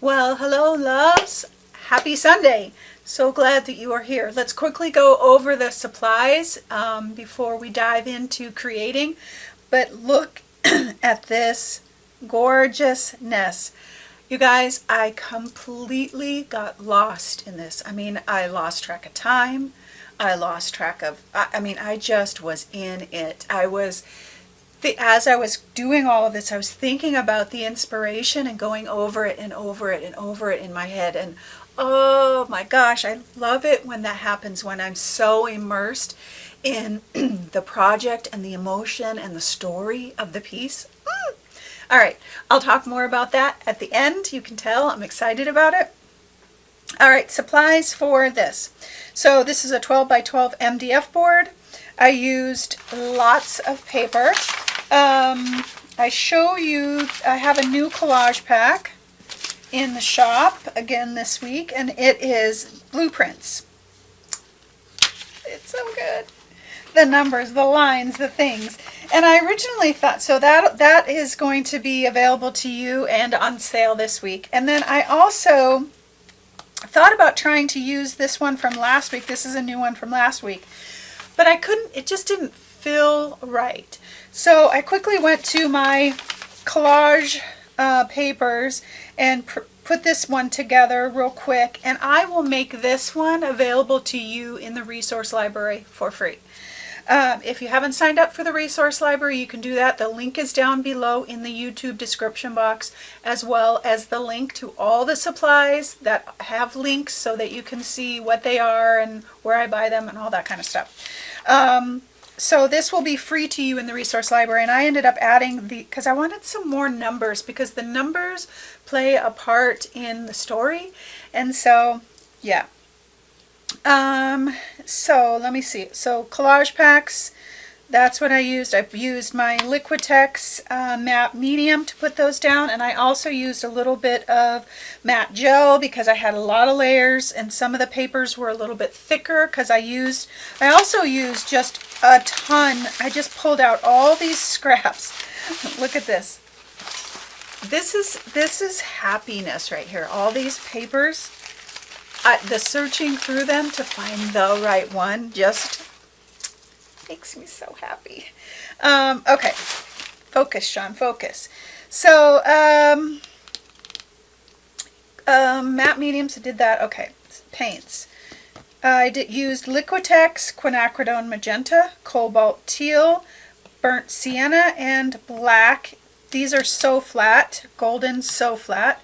Well, hello loves. Happy Sunday. So glad that you are here. Let's quickly go over the supplies before we dive into creating. But look at this gorgeousness. You guys, I completely got lost in this. I lost track of time. I lost track of, I just was in it. As I was doing all of this, I was thinking about the inspiration and going over it and over it and over it in my head. And oh my gosh, I love it when that happens, when I'm so immersed in the project and the emotion and the story of the piece. All right, I'll talk more about that at the end. You can tell I'm excited about it. All right, supplies for this. So this is a 12 by 12 MDF board. I used lots of paper. I have a new collage pack in the shop again this week, and it is blueprints. It's so good. The numbers, the lines, the things. And I originally thought, so that is going to be available to you and on sale this week. And then I also thought about trying to use this one from last week. This is a new one from last week. But I couldn't, it just didn't feel right. So I quickly went to my collage papers and put this one together real quick. And I will make this one available to you in the resource library for free. If you haven't signed up for the resource library, you can do that. The link is down below in the YouTube description box, as well as the link to all the supplies that have links so that you can see what they are and where I buy them and all that kind of stuff. So this will be free to you in the resource library, and I ended up adding because I wanted some more numbers, because the numbers play a part in the story. And so, yeah. So let me see. So collage packs, that's what I used. I've used my Liquitex matte medium to put those down, and I also used a little bit of matte gel because I had a lot of layers and some of the papers were a little bit thicker because I also used just a ton. I just pulled out all these scraps. Look at this. This is happiness right here. All these papers. The searching through them to find the right one just makes me so happy. Okay, focus, Shawn, focus. So, matte mediums, I did that. Okay, paints. I used Liquitex, Quinacridone Magenta, Cobalt Teal, Burnt Sienna, and Black. These are So Flat, Golden So Flat.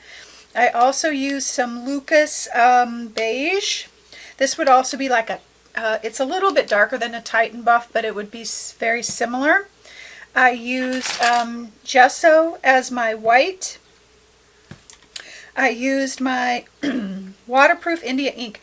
I also used some Lucas beige. This would also be like it's a little bit darker than a Titan Buff, but it would be very similar. I used gesso as my white. I used my waterproof India ink.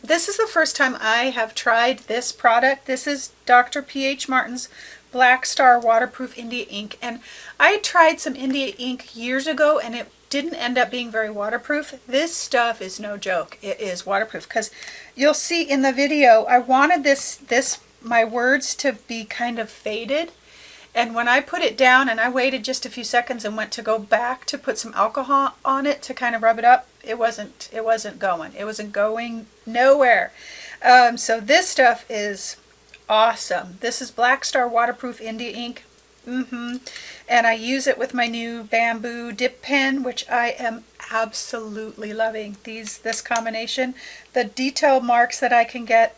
This is the first time I have tried this product. This is Dr. P.H. Martin's Black Star Waterproof India ink. And I tried some India ink years ago, and it didn't end up being very waterproof. This stuff is no joke. It is waterproof, because you'll see in the video I wanted my words to be kind of faded, and when I put it down and I waited just a few seconds and went to go back to put some alcohol on it to kind of rub it up, it wasn't going nowhere. So this stuff is awesome. This is Black Star Waterproof India ink. And I use it with my new bamboo dip pen, which I am absolutely loving. This combination, the detail marks that I can get,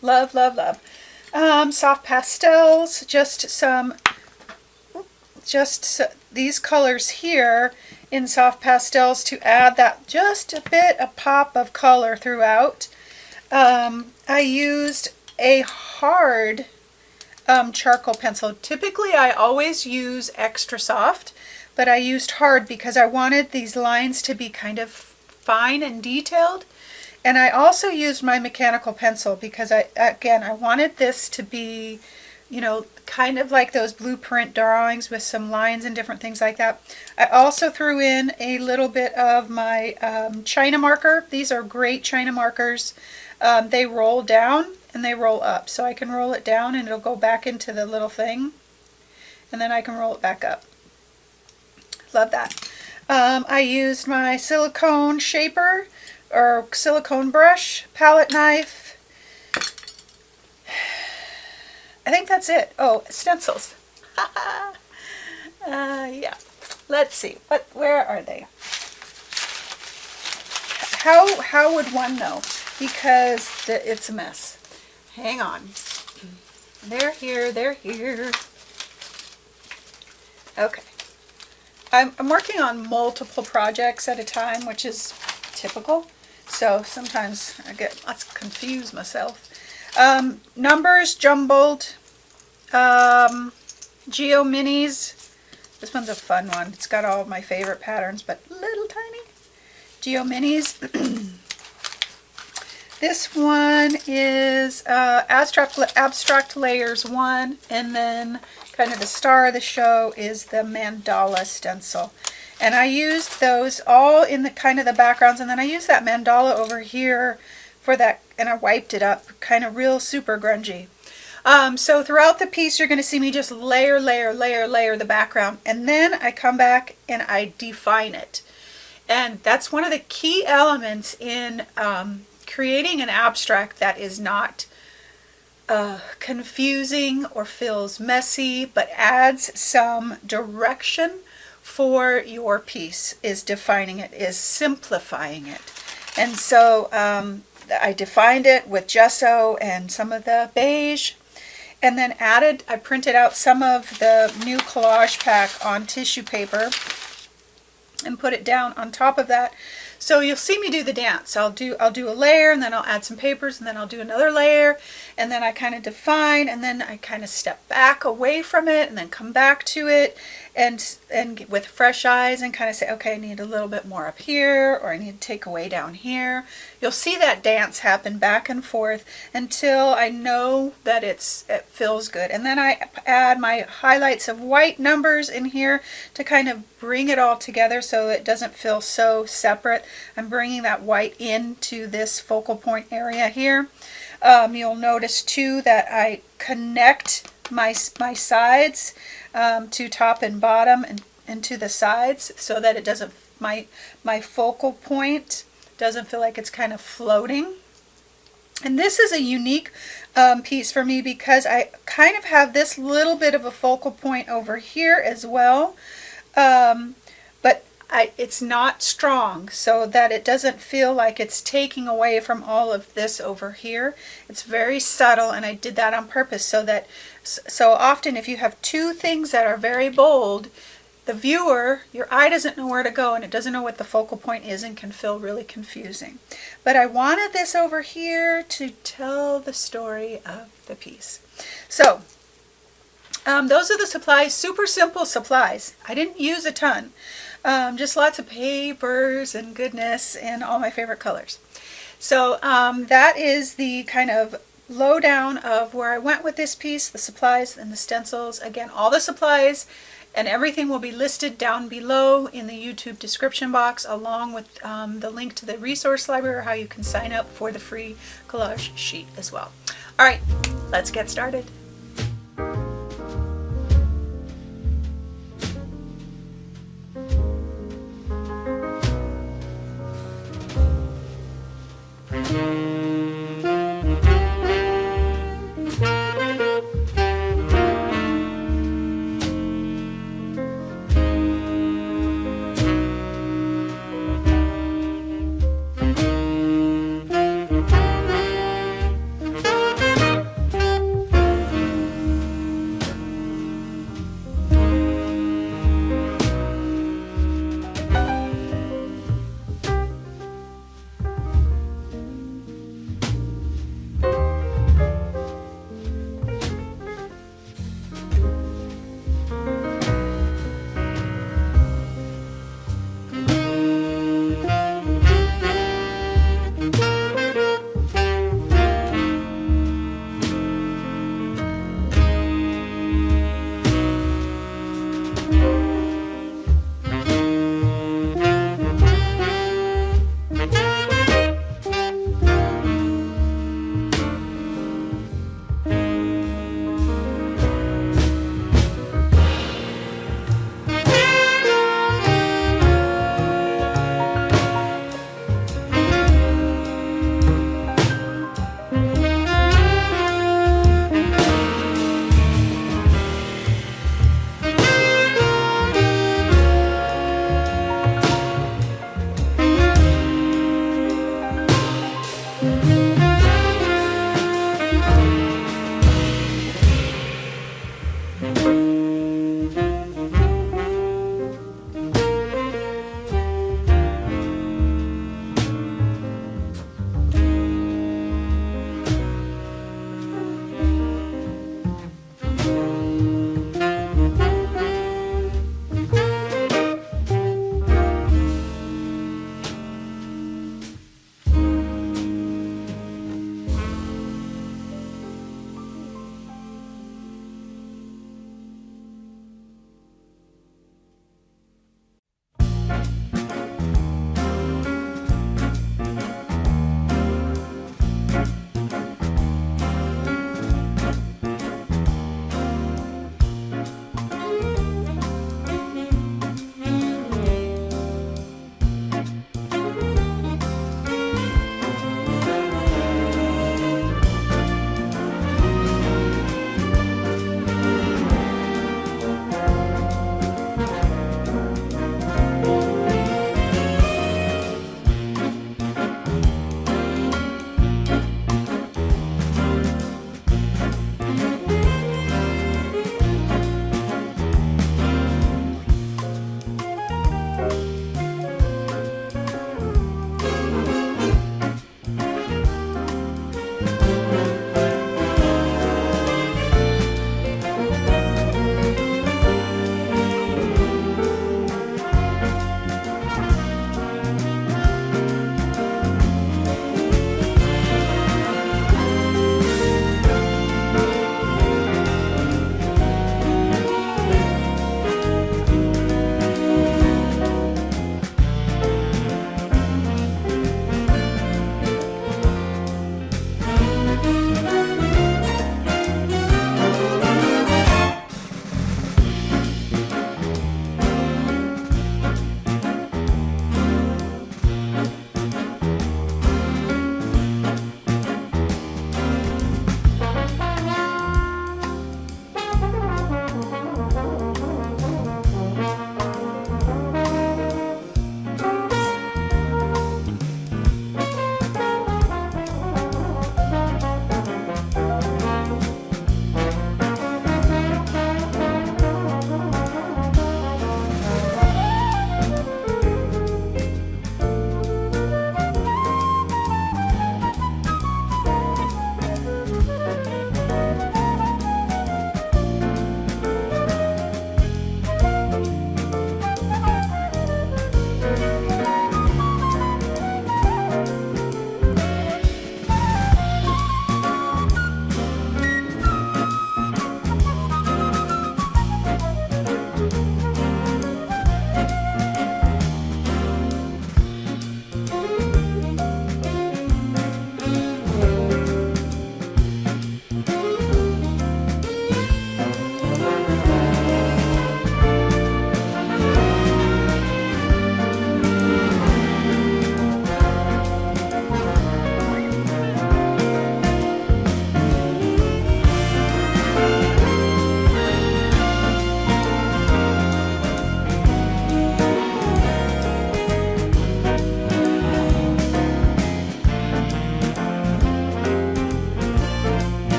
love, love, love. Soft pastels, these colors here in soft pastels to add that just a pop of color throughout. I used a hard charcoal pencil. Typically I always use extra soft, but I used hard because I wanted these lines to be kind of fine and detailed. And I also used my mechanical pencil because I wanted this to be, kind of like those blueprint drawings with some lines and different things like that. I also threw in a little bit of my China marker. These are great China markers. They roll down and they roll up, so I can roll it down and it'll go back into the little thing, and then I can roll it back up. Love that. I used my silicone shaper or silicone brush, palette knife. I think that's it. Oh, stencils. Yeah. Let's see. Where are they? How would one know? Because it's a mess. Hang on. They're here. They're here. Okay. I'm working on multiple projects at a time, which is typical. So sometimes I get confused myself. Numbers jumbled. Geo Minis. This one's a fun one. It's got all of my favorite patterns, but little tiny. Geo Minis. This one is Abstract Layers 1, and then kind of the star of the show is the mandala stencil. And I used those all in the kind of the backgrounds, and then I used that mandala over here for that, and I wiped it up, kind of real super grungy. So throughout the piece, you're going to see me just layer the background, and then I come back and I define it. And that's one of the key elements in creating an abstract that is not confusing or feels messy, but adds some direction for your piece, is defining it, is simplifying it. And so I defined it with gesso and some of the beige, and then I printed out some of the new collage pack on tissue paper and put it down on top of that. So you'll see me do the dance. I'll do a layer, and then I'll add some papers, and then I'll do another layer, and then I kind of define, and then I kind of step back away from it, and then come back to it, and with fresh eyes, and kind of say, okay, I need a little bit more up here, or I need to take away down here. You'll see that dance happen back and forth until I know that it feels good. And then I add my highlights of white numbers in here to kind of bring it all together so it doesn't feel so separate. I'm bringing that white into this focal point area here. You'll notice too that I connect my sides to top and bottom and to the sides, so that it doesn't, my focal point doesn't feel like it's kind of floating. And this is a unique piece for me because I kind of have this little bit of a focal point over here as well, but it's not strong, so that it doesn't feel like it's taking away from all of this over here. It's very subtle, and I did that on purpose so often if you have two things that are very bold, the viewer, your eye doesn't know where to go, and it doesn't know what the focal point is, and can feel really confusing. But I wanted this over here to tell the story of the piece. So those are the supplies, super simple supplies. I didn't use a ton. Just lots of papers and goodness and all my favorite colors. So that is the kind of lowdown of where I went with this piece, the supplies and the stencils. Again, all the supplies and everything will be listed down below in the YouTube description box, along with the link to the resource library, or how you can sign up for the free collage sheet as well. All right, let's get started.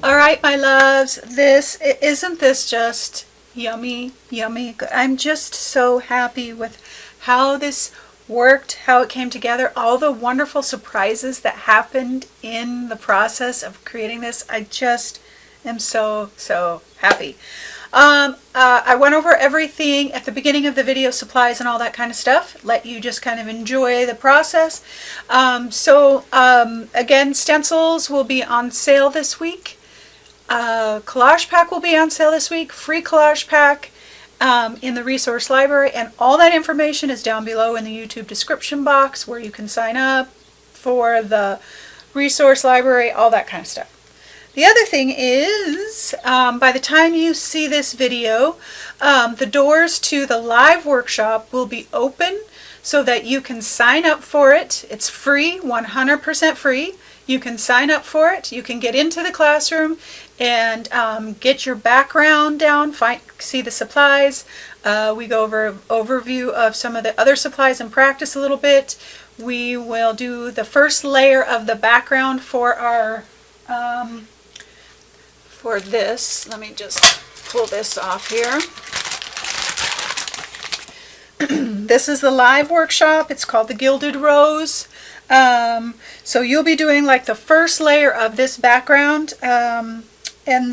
All right, my loves, isn't this just yummy, yummy good? I'm just so happy with how this worked, how it came together, all the wonderful surprises that happened in the process of creating this. I just am so, so happy. I went over everything at the beginning of the video, supplies and all that kind of stuff. Let you just kind of enjoy the process. Again, stencils will be on sale this week. Collage pack will be on sale this week. Free collage pack in the resource library, and all that information is down below in the YouTube description box where you can sign up for the resource library, all that kind of stuff. The other thing is, by the time you see this video, the doors to the live workshop will be open so that you can sign up for it. It's free, 100% free. You can sign up for it. You can get into the classroom and get your background down, see the supplies. We go over an overview of some of the other supplies and practice a little bit. We will do the first layer of the background for our for this. Let me just pull this off here. This is the live workshop. It's called the Gilded Rose. So you'll be doing like the first layer of this background, and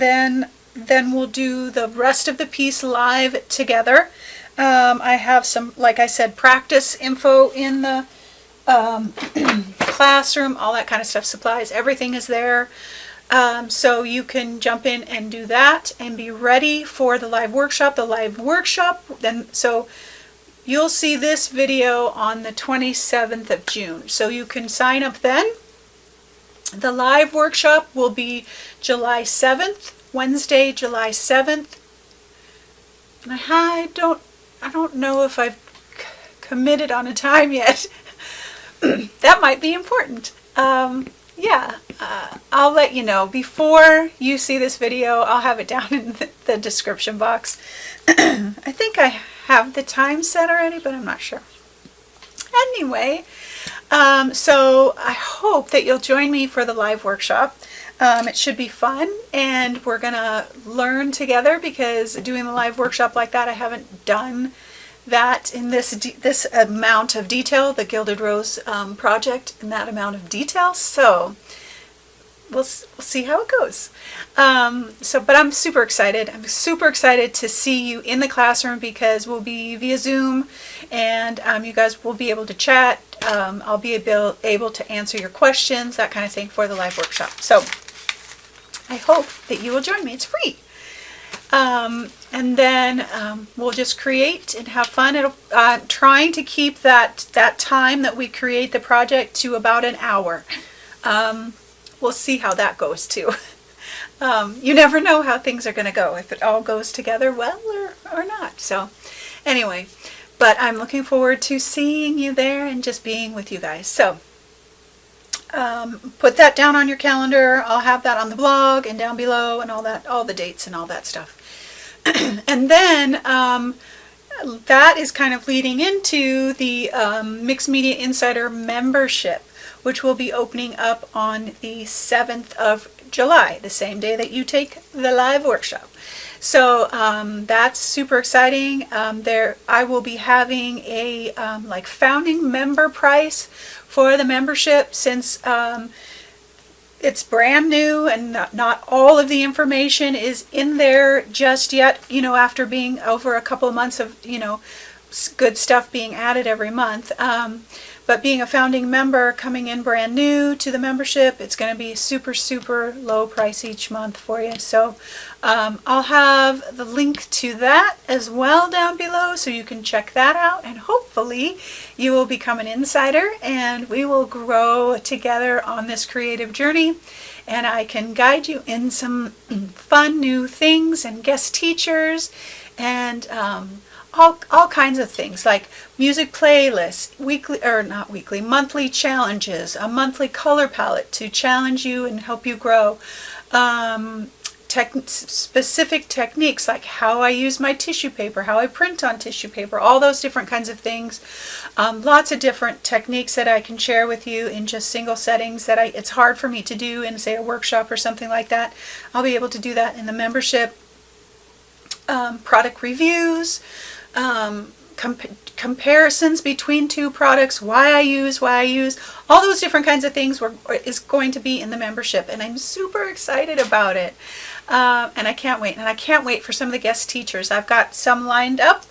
then we'll do the rest of the piece live together. I have some, like I said, practice info in the classroom, all that kind of stuff, supplies, everything is there. So you can jump in and do that and be ready for the live workshop. So you'll see this video on the 27th of June. So you can sign up then. The live workshop will be July 7th, Wednesday, July 7th. And I don't know if I've committed on a time yet. That might be important. I'll let you know. Before you see this video, I'll have it down in the description box. I think I have the time set already, but I'm not sure. Anyway, so I hope that you'll join me for the live workshop. It should be fun, and we're gonna learn together, because doing the live workshop like that, I haven't done that in this amount of detail, the Gilded Rose project, in that amount of detail. So we'll see how it goes. But I'm super excited. I'm super excited to see you in the classroom, because we'll be via Zoom, and you guys will be able to chat. I'll be able to answer your questions, that kind of thing, for the live workshop. So I hope that you will join me. It's free. And then we'll just create and have fun. I'm trying to keep that time that we create the project to about an hour. We'll see how that goes too. You never know how things are going to go, if it all goes together well or not. So anyway, but I'm looking forward to seeing you there and just being with you guys. So put that down on your calendar. I'll have that on the blog and down below, and all the dates and all that stuff. And then that is kind of leading into the Mixed Media Insider membership, which will be opening up on the 7th of July, the same day that you take the live workshop. So that's super exciting. I will be having a like founding member price for the membership, since it's brand new and not all of the information is in there just yet, after being over a couple of months of, good stuff being added every month. But being a founding member, coming in brand new to the membership, it's going to be super, super low price each month for you. So I'll have the link to that as well down below, so you can check that out, and hopefully you will become an insider, and we will grow together on this creative journey, and I can guide you in some fun new things, and guest teachers, and all kinds of things, like music playlists, monthly challenges, a monthly color palette to challenge you and help you grow, specific techniques, like how I use my tissue paper, how I print on tissue paper, all those different kinds of things. Lots of different techniques that I can share with you in just single settings that it's hard for me to do in, say, a workshop or something like that. I'll be able to do that in the membership. Product reviews, comparisons between two products, why I use, all those different kinds of things is going to be in the membership, and I'm super excited about it. And I can't wait. And I can't wait for some of the guest teachers. I've got some lined up,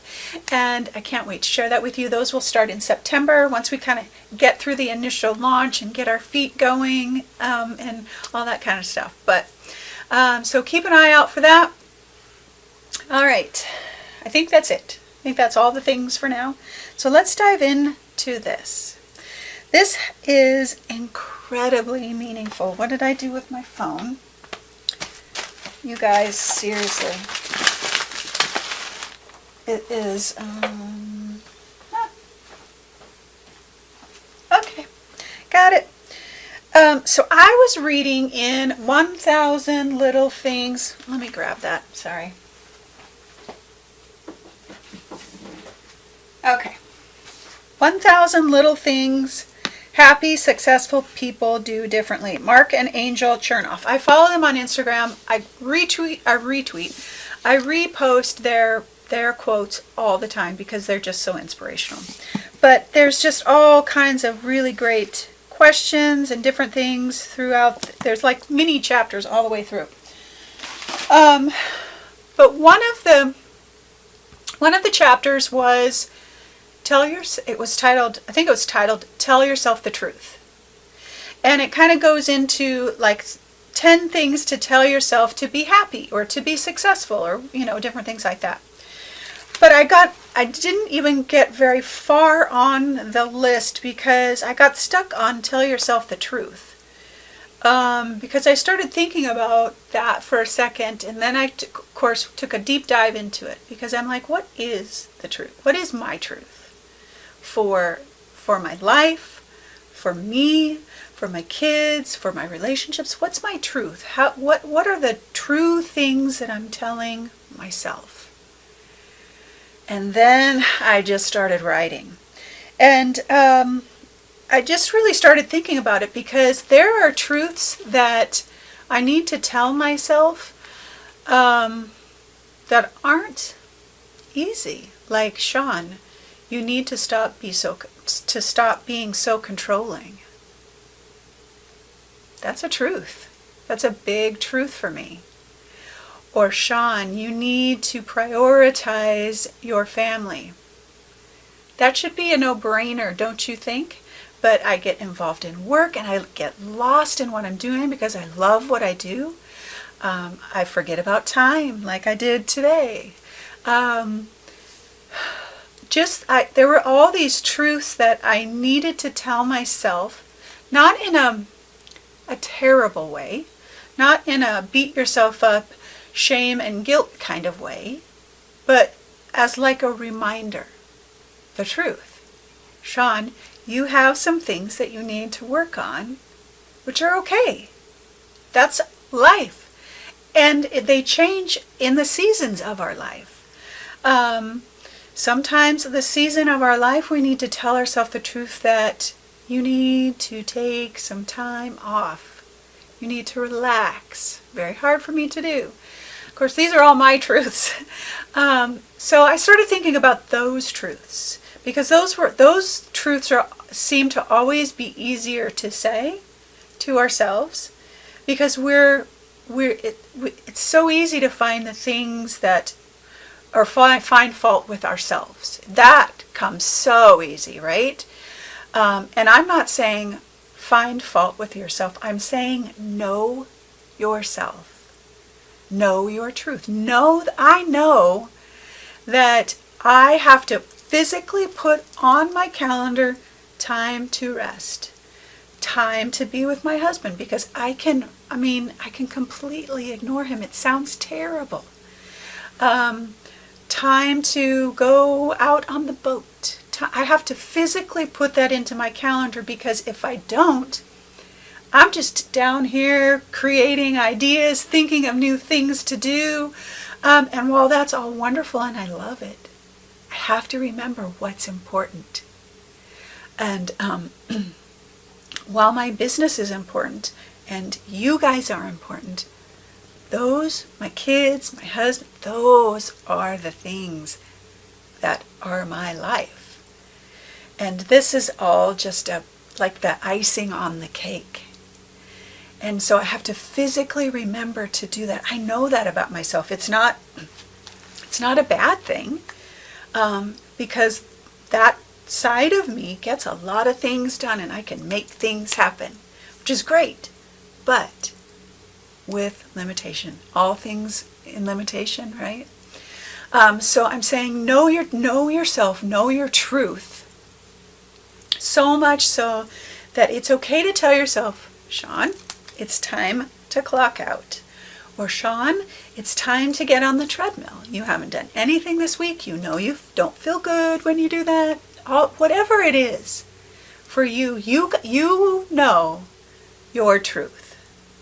and I can't wait to share that with you. Those will start in September once we kind of get through the initial launch and get our feet going, and all that kind of stuff. But so keep an eye out for that. All right. I think that's it. I think that's all the things for now. So let's dive into this. This is incredibly meaningful. What did I do with my phone? You guys, seriously. It is, okay, got it. So I was reading in 1,000 Little Things. Let me grab that, sorry. Okay. 1,000 Little Things Happy, Successful People Do Differently. Mark and Angel Chernoff. I follow them on Instagram. I repost their quotes all the time because they're just so inspirational. But there's just all kinds of really great questions and different things throughout. There's like mini chapters all the way through. But one of the chapters was it was titled Tell Yourself the Truth. And it kind of goes into like 10 things to tell yourself to be happy or to be successful, or different things like that. But I didn't even get very far on the list because I got stuck on Tell Yourself the Truth. Because I started thinking about that for a second, and then I of course took a deep dive into it, because I'm like, what is the truth? What is my truth? For my life, for me, for my kids, for my relationships. What's my truth? What are the true things that I'm telling myself? And then I just started writing. And I just really started thinking about it, because there are truths that I need to tell myself that aren't easy. Like, Shawn, you need to stop being so controlling. That's a truth. That's a big truth for me. Or, Shawn, you need to prioritize your family. That should be a no-brainer, don't you think? But I get involved in work and I get lost in what I'm doing because I love what I do. I forget about time, like I did today. There were all these truths that I needed to tell myself, not in a terrible way, not in a beat yourself up, shame and guilt kind of way, but as like a reminder. The truth. Shawn, you have some things that you need to work on, which are okay. That's life. And they change in the seasons of our life. Sometimes the season of our life, we need to tell ourselves the truth that you need to take some time off. You need to relax. Very hard for me to do. Of course, these are all my truths. So I started thinking about those truths, because those truths seem to always be easier to say to ourselves, because it's so easy to find the things that, or find fault with ourselves. That comes so easy, right? And I'm not saying find fault with yourself. I'm saying know yourself. Know your truth. I know that I have to physically put on my calendar time to rest, time to be with my husband, because I can completely ignore him. It sounds terrible. Time to go out on the boat. I have to physically put that into my calendar, because if I don't, I'm just down here creating ideas, thinking of new things to do. And while that's all wonderful and I love it, I have to remember what's important. And while my business is important and you guys are important, those, my kids, my husband, those are the things that are my life. And this is all just like the icing on the cake. And so I have to physically remember to do that. I know that about myself. It's not a bad thing, because that side of me gets a lot of things done and I can make things happen, which is great. But with limitation, all things in limitation, right? So I'm saying know yourself, know your truth. So much so that it's okay to tell yourself, Shawn, it's time to clock out. Or Shawn, it's time to get on the treadmill. You haven't done anything this week. You know you don't feel good when you do that. Whatever it is for you, you know your truth.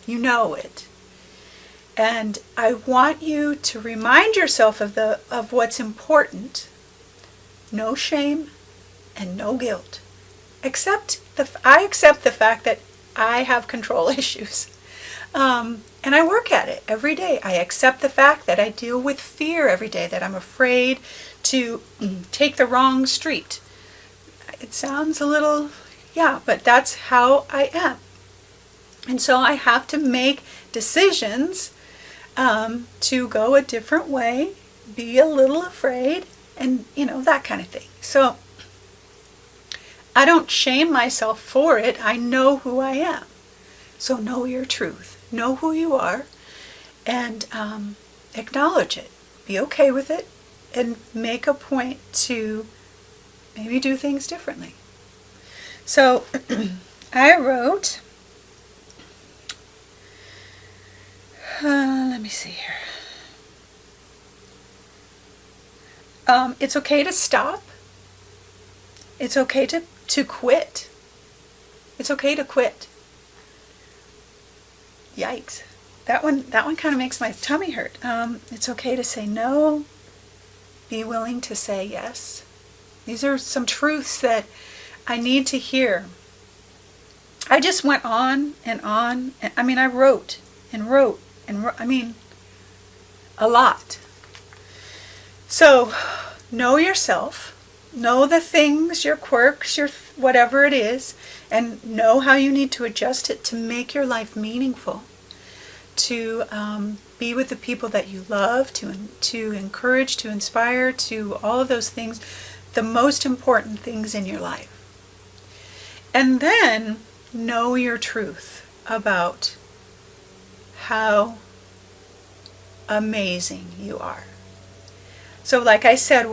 You know it. And I want you to remind yourself of what's important. No shame and no guilt. I accept the fact that I have control issues. And I work at it every day. I accept the fact that I deal with fear every day, that I'm afraid to take the wrong street. It sounds a little, but that's how I am. And so I have to make decisions to go a different way, be a little afraid, and that kind of thing. So I don't shame myself for it. I know who I am. So know your truth. Know who you are, and acknowledge it. Be okay with it, and make a point to maybe do things differently. So I wrote, let me see here. It's okay to stop. It's okay to quit. It's okay to quit. Yikes. That one kind of makes my tummy hurt. It's okay to say no. Be willing to say yes. These are some truths that I need to hear. I just went on and on. I wrote and wrote and wrote. A lot. So, know yourself. Know the things, your quirks, your whatever it is, and know how you need to adjust it to make your life meaningful, to be with the people that you love, to encourage, to inspire, to all of those things, the most important things in your life. And then know your truth about how amazing you are. So like I said,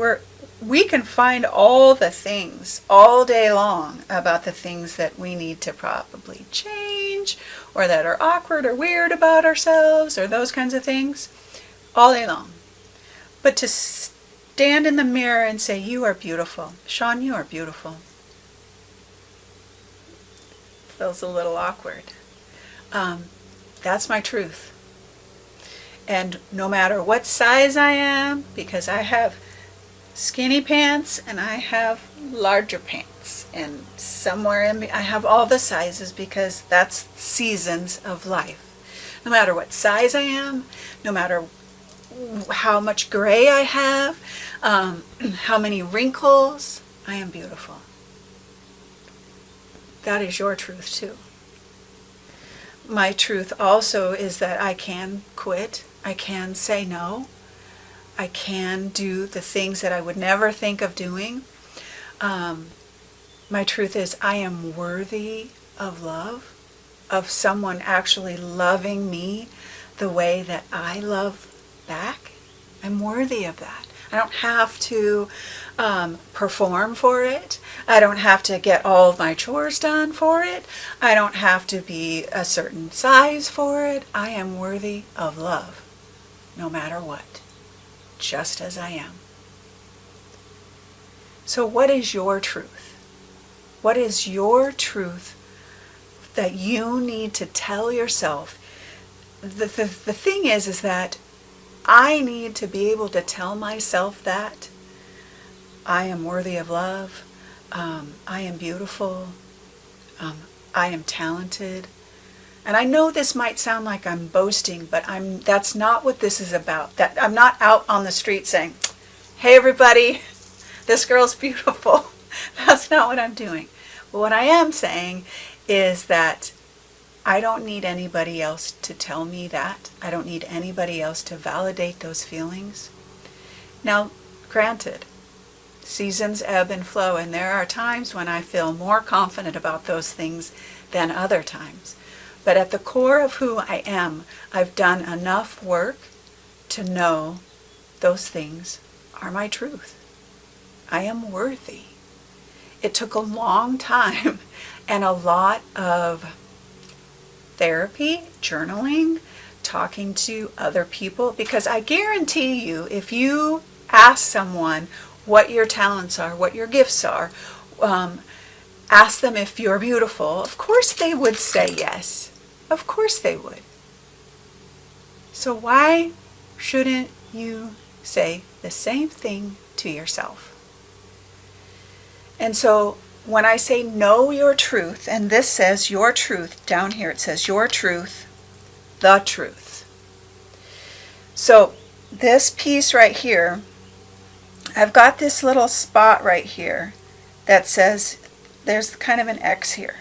we can find all the things all day long about the things that we need to probably change, or that are awkward or weird about ourselves, or those kinds of things, all day long. But to stand in the mirror and say, you are beautiful. Shawn, you are beautiful. Feels a little awkward. That's my truth. And no matter what size I am, because I have skinny pants and I have larger pants, and somewhere in me I have all the sizes, because that's seasons of life. No matter what size I am, no matter how much gray I have, how many wrinkles, I am beautiful. That is your truth too. My truth also is that I can quit. I can say no. I can do the things that I would never think of doing. My truth is I am worthy of love, of someone actually loving me the way that I love back. I'm worthy of that. I don't have to perform for it. I don't have to get all of my chores done for it. I don't have to be a certain size for it. I am worthy of love, no matter what, just as I am. So what is your truth? What is your truth that you need to tell yourself. The thing is that I need to be able to tell myself that I am worthy of love, I am beautiful, I am talented. And I know this might sound like I'm boasting, but that's not what this is about. That I'm not out on the street saying, "Hey everybody, this girl's beautiful." That's not what I'm doing. But what I am saying is that I don't need anybody else to tell me that. I don't need anybody else to validate those feelings. Now, granted, seasons ebb and flow, and there are times when I feel more confident about those things than other times. But at the core of who I am, I've done enough work to know those things are my truth. I am worthy. It took a long time and a lot of therapy, journaling, talking to other people, because I guarantee you, if you ask someone what your talents are, what your gifts are, ask them if you're beautiful, of course they would say yes. Of course they would. So why shouldn't you say the same thing to yourself? And so when I say know your truth, and this says your truth, down here it says your truth, the truth. So this piece right here, I've got this little spot right here that says, there's kind of an X here.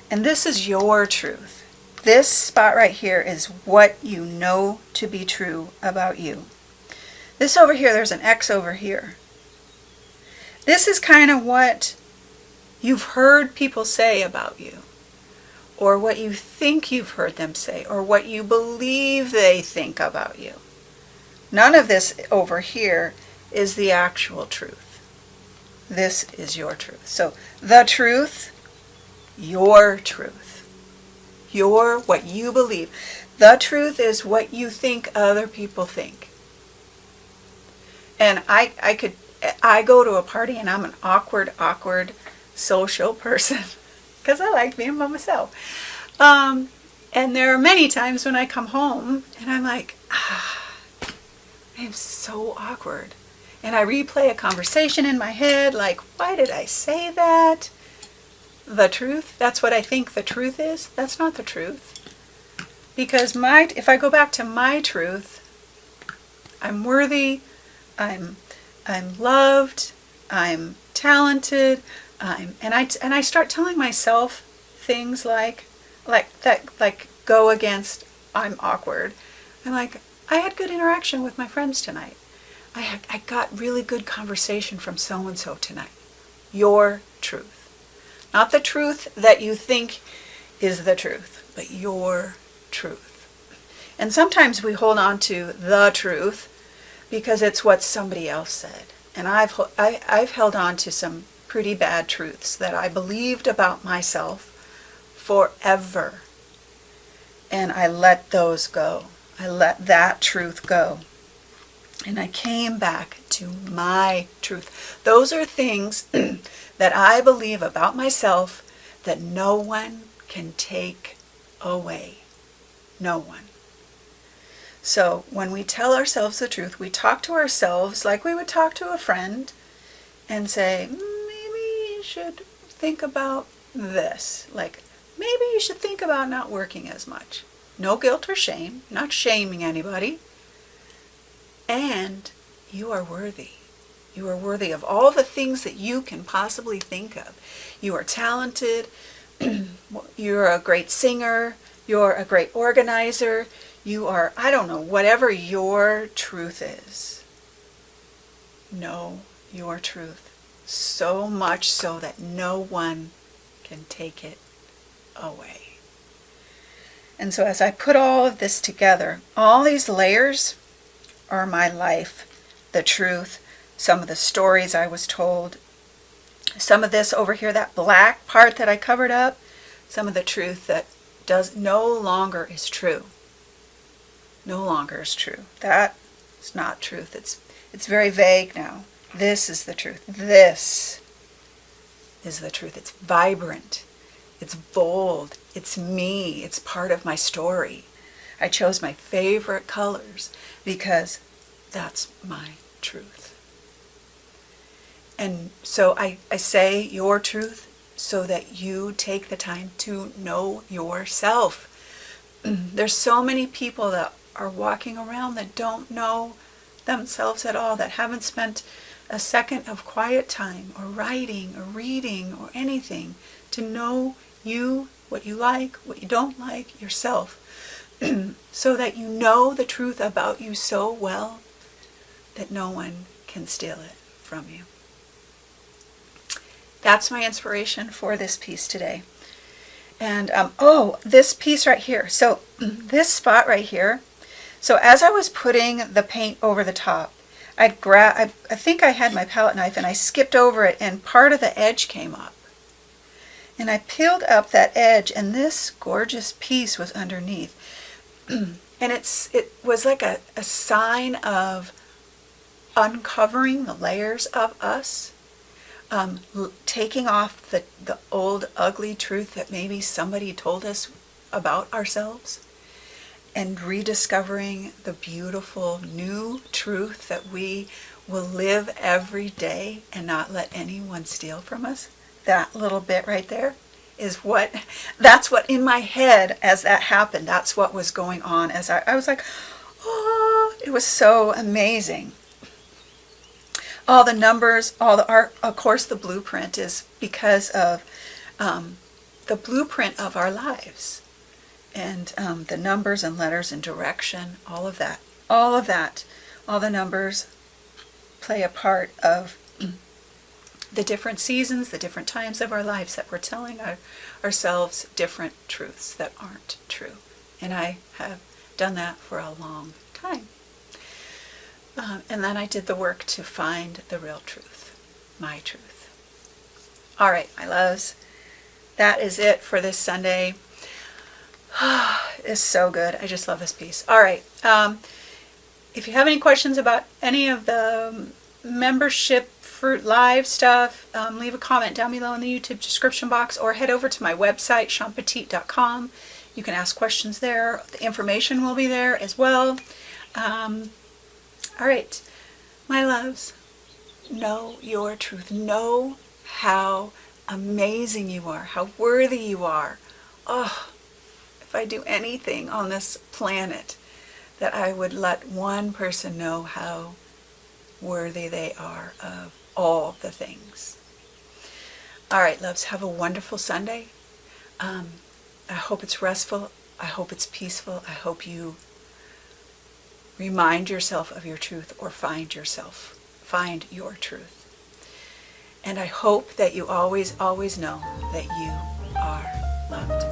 And this is your truth. This spot right here is what you know to be true about you. This over here, there's an X over here. This is kind of what you've heard people say about you, or what you think you've heard them say, or what you believe they think about you. None of this over here is the actual truth. This is your truth. So the truth, your truth, what you believe. The truth is what you think other people think. And I go to a party and I'm an awkward social person because I like being by myself. And there are many times when I come home and I'm like, I am so awkward. And I replay a conversation in my head like, why did I say that? The truth, that's what I think the truth is. That's not the truth. Because if I go back to my truth, I'm worthy, I'm loved, I'm talented, and I start telling myself things like go against I'm awkward. I'm like, I had good interaction with my friends tonight. I got really good conversation from so and so tonight. Your truth. Not the truth that you think is the truth, but your truth. And sometimes we hold on to the truth because it's what somebody else said. And I've held on to some pretty bad truths that I believed about myself forever. And I let those go. I let that truth go. And I came back to my truth. Those are things that I believe about myself that no one can take away. No one. So when we tell ourselves the truth, we talk to ourselves like we would talk to a friend and say, maybe you should think about this. Like, maybe you should think about not working as much. No guilt or shame, not shaming anybody. And you are worthy. You are worthy of all the things that you can possibly think of. You are talented. You're a great singer. You're a great organizer. You are, I don't know, whatever your truth is. Know your truth. So much so that no one can take it away. And so as I put all of this together, all these layers are my life, the truth, some of the stories I was told, some of this over here, that black part that I covered up, some of the truth that no longer is true. No longer is true. That is not truth. It's very vague now. This is the truth. This is the truth. It's vibrant. It's bold. It's me. It's part of my story. I chose my favorite colors because that's my truth. And so I say your truth so that you take the time to know yourself. There's so many people that are walking around that don't know themselves at all, that haven't spent a second of quiet time or writing or reading or anything to know you, what you like, what you don't like, yourself, so that you know the truth about you so well that no one can steal it from you. That's my inspiration for this piece today. And this piece right here. So this spot right here. So as I was putting the paint over the top, I think I had my palette knife and I skipped over it and part of the edge came up. And I peeled up that edge and this gorgeous piece was underneath. And it was like a sign of uncovering the layers of us. Taking off the old ugly truth that maybe somebody told us about ourselves and rediscovering the beautiful new truth that we will live every day and not let anyone steal from us. That little bit right there is that's what in my head as that happened, that's what was going on as I was like, oh, it was so amazing. All the numbers, all the art, of course the blueprint is because of the blueprint of our lives. And the numbers and letters and direction, all of that, all the numbers play a part of the different seasons, the different times of our lives that we're telling ourselves different truths that aren't true. And I have done that for a long time. And then I did the work to find the real truth, my truth. All right, my loves, that is it for this Sunday. It's so good. I just love this piece. All right. If you have any questions about any of the membership Fruit Live stuff, leave a comment down below in the YouTube description box or head over to my website, ShawnPetite.com. You can ask questions there. The information will be there as well. All right, my loves, know your truth. Know how amazing you are, how worthy you are. Oh, if I do anything on this planet, that I would let one person know how worthy they are of all the things. All right, loves, have a wonderful Sunday. I hope it's restful. I hope it's peaceful. I hope you remind yourself of your truth or find your truth. And I hope that you always, always know that you are loved.